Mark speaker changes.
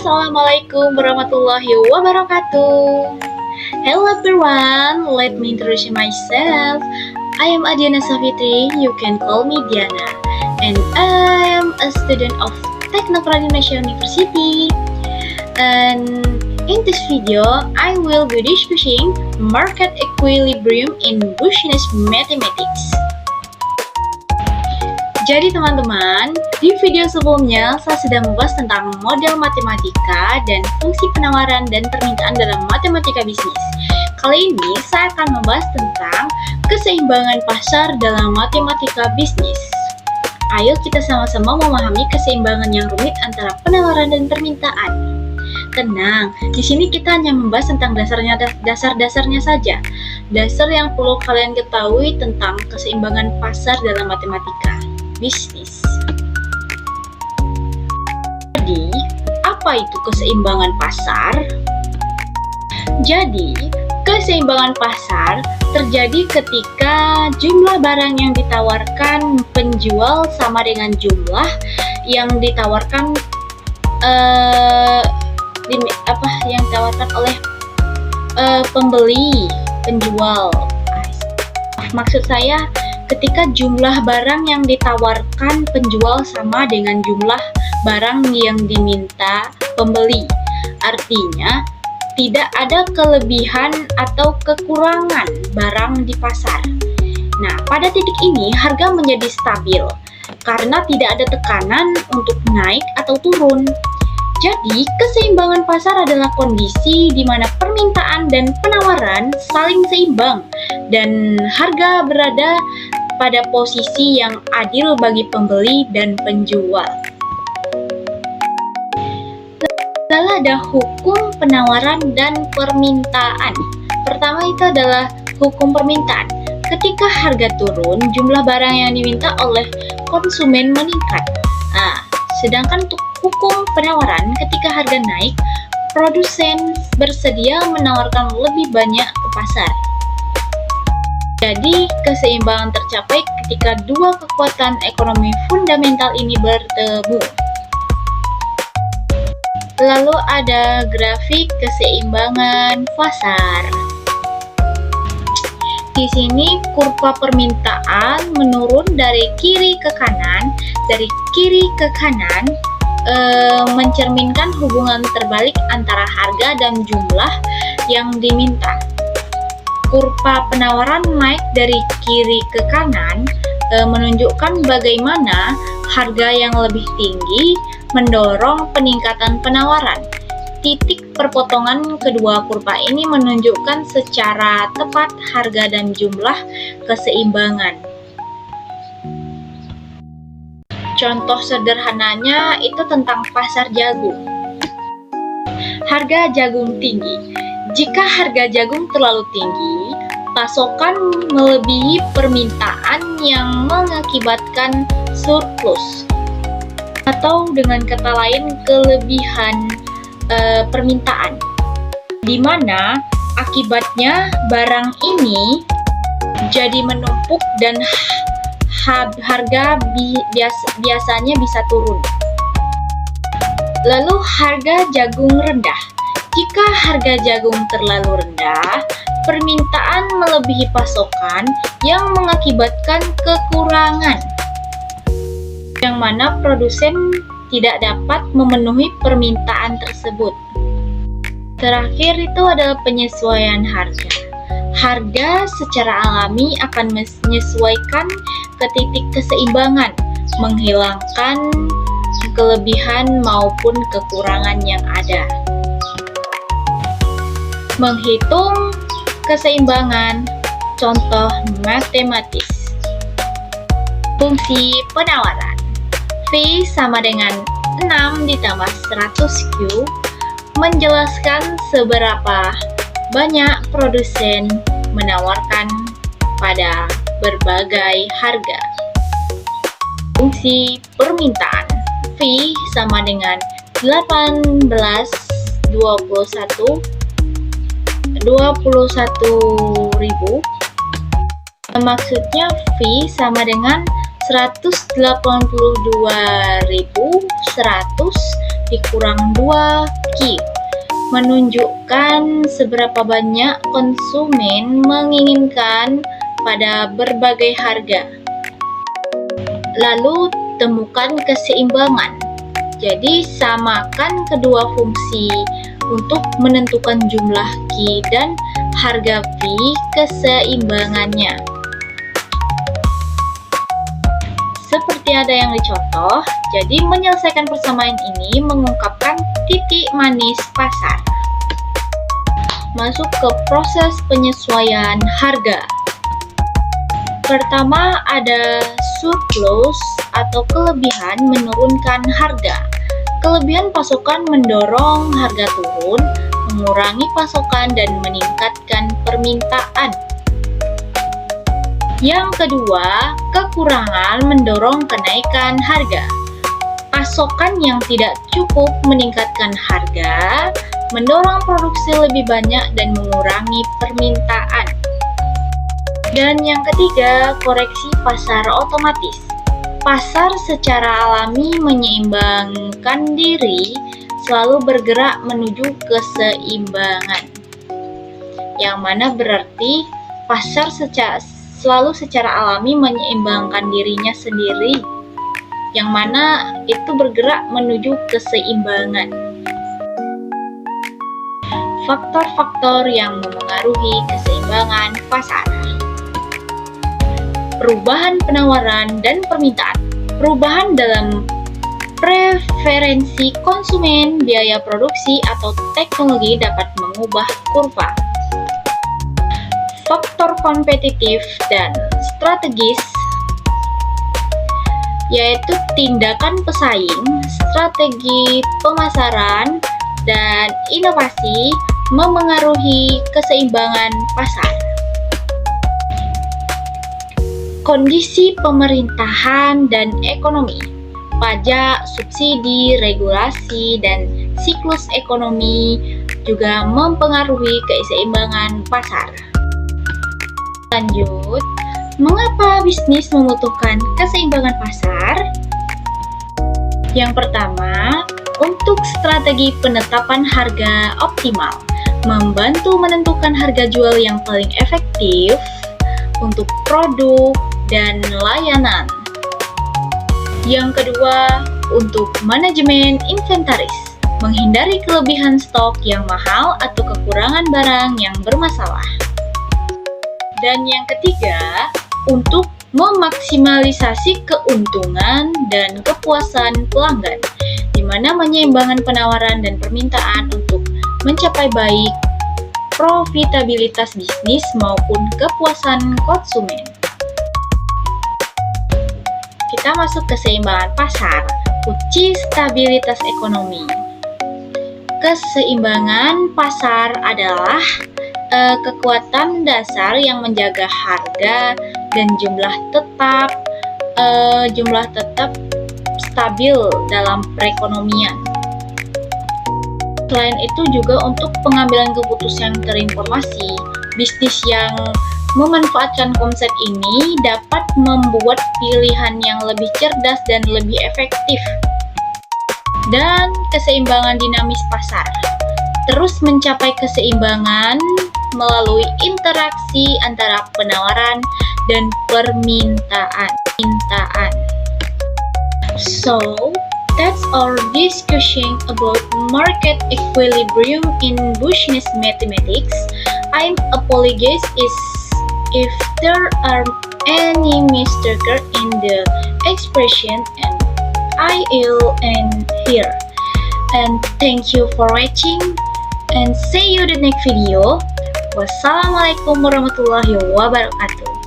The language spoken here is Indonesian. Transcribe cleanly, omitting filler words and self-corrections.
Speaker 1: Assalamualaikum warahmatullahi wabarakatuh. Hello everyone, let me introduce myself. I am Adiana Safitri, you can call me Diana, and I am a student of Teknok Indonesia University. And in this video, I will be discussing market equilibrium in business mathematics. Jadi teman-teman, di video sebelumnya saya sudah membahas tentang model matematika dan fungsi penawaran dan permintaan dalam matematika bisnis. Kali ini saya akan membahas tentang keseimbangan pasar dalam matematika bisnis. Ayo kita sama-sama memahami keseimbangan yang rumit antara penawaran dan permintaan. Tenang, di sini kita hanya membahas tentang dasar-dasarnya saja. Dasar yang perlu kalian ketahui tentang keseimbangan pasar dalam matematika bisnis. Jadi, apa itu keseimbangan pasar? Jadi, keseimbangan pasar terjadi ketika jumlah barang yang ditawarkan penjual sama dengan jumlah yang ditawarkan yang ditawarkan oleh penjual. Maksud saya, ketika jumlah barang yang ditawarkan penjual sama dengan jumlah barang yang diminta pembeli. Artinya, tidak ada kelebihan atau kekurangan barang di pasar. Nah, pada titik ini harga menjadi stabil karena tidak ada tekanan untuk naik atau turun. Jadi, keseimbangan pasar adalah kondisi di mana permintaan dan penawaran saling seimbang dan harga berada pada posisi yang adil bagi pembeli dan penjual. Lalu ada hukum penawaran dan permintaan. Pertama itu adalah hukum permintaan. Ketika harga turun, jumlah barang yang diminta oleh konsumen meningkat. Sedangkan untuk hukum penawaran, ketika harga naik, produsen bersedia menawarkan lebih banyak ke pasar. Jadi, keseimbangan tercapai ketika dua kekuatan ekonomi fundamental ini bertemu. Lalu ada grafik keseimbangan pasar. Di sini kurva permintaan menurun dari kiri ke kanan. Dari kiri ke kanan mencerminkan hubungan terbalik antara harga dan jumlah yang diminta. Kurva penawaran naik dari kiri ke kanan menunjukkan bagaimana harga yang lebih tinggi mendorong peningkatan penawaran. Titik perpotongan kedua kurva ini menunjukkan secara tepat harga dan jumlah keseimbangan. Contoh sederhananya itu tentang pasar jagung. Harga jagung tinggi. Jika harga jagung terlalu tinggi, pasokan melebihi permintaan yang mengakibatkan surplus. Atau dengan kata lain, kelebihan permintaan. Di mana akibatnya barang ini jadi menumpuk dan harga biasanya bisa turun. Lalu harga jagung rendah. Jika harga jagung terlalu rendah, permintaan melebihi pasokan yang mengakibatkan kekurangan, yang mana produsen tidak dapat memenuhi permintaan tersebut. Terakhir itu adalah penyesuaian harga. Harga secara alami akan menyesuaikan ke titik keseimbangan, menghilangkan kelebihan maupun kekurangan yang ada. Menghitung keseimbangan, contoh matematis. Fungsi penawaran. V sama dengan 6 ditambah 100Q menjelaskan seberapa banyak produsen menawarkan pada berbagai harga. Fungsi permintaan. V sama dengan 21.000. Maksudnya V sama dengan 182.100 dikurang 2Q, menunjukkan seberapa banyak konsumen menginginkan pada berbagai harga. Lalu temukan keseimbangan. Jadi samakan kedua fungsi untuk menentukan jumlah Q dan harga V keseimbangannya. Seperti ada yang dicontoh, jadi menyelesaikan persamaan ini mengungkapkan titik manis pasar. Masuk ke proses penyesuaian harga. Pertama ada surplus atau kelebihan menurunkan harga. Kelebihan pasokan mendorong harga turun, mengurangi pasokan dan meningkatkan permintaan. Yang kedua, kekurangan mendorong kenaikan harga. Pasokan yang tidak cukup meningkatkan harga, mendorong produksi lebih banyak dan mengurangi permintaan. Dan yang ketiga, koreksi pasar otomatis. Pasar secara alami menyeimbangkan diri, selalu bergerak menuju keseimbangan. Yang mana berarti pasar selalu secara alami menyeimbangkan dirinya sendiri, yang mana itu bergerak menuju keseimbangan. Faktor-faktor yang memengaruhi keseimbangan pasar. Perubahan penawaran dan permintaan. Perubahan dalam preferensi konsumen, biaya produksi, atau teknologi dapat mengubah kurva. Faktor kompetitif dan strategis, yaitu tindakan pesaing, strategi pemasaran, dan inovasi memengaruhi keseimbangan pasar. Kondisi pemerintahan dan ekonomi, pajak, subsidi, regulasi, dan siklus ekonomi juga mempengaruhi keseimbangan pasar. Lanjut, mengapa bisnis membutuhkan keseimbangan pasar? Yang pertama, untuk strategi penetapan harga optimal, membantu menentukan harga jual yang paling efektif untuk produk dan layanan. Yang kedua, untuk manajemen inventaris, menghindari kelebihan stok yang mahal atau kekurangan barang yang bermasalah. Dan yang ketiga, untuk memaksimalisasi keuntungan dan kepuasan pelanggan, di mana menyeimbangkan penawaran dan permintaan untuk mencapai baik profitabilitas bisnis maupun kepuasan konsumen. Kita masuk ke keseimbangan pasar, kunci stabilitas ekonomi. Keseimbangan pasar adalah kekuatan dasar yang menjaga harga dan jumlah tetap stabil dalam perekonomian. Selain itu juga untuk pengambilan keputusan terinformasi, bisnis yang memanfaatkan konsep ini dapat membuat pilihan yang lebih cerdas dan lebih efektif. Dan keseimbangan dinamis pasar, terus mencapai keseimbangan melalui interaksi antara penawaran dan permintaan. So, that's our discussion about market equilibrium in business mathematics. I apologize if there are any mistakes in the expression, and I will end here. And thank you for watching, and see you the next video. Wassalamualaikum warahmatullahi wabarakatuh.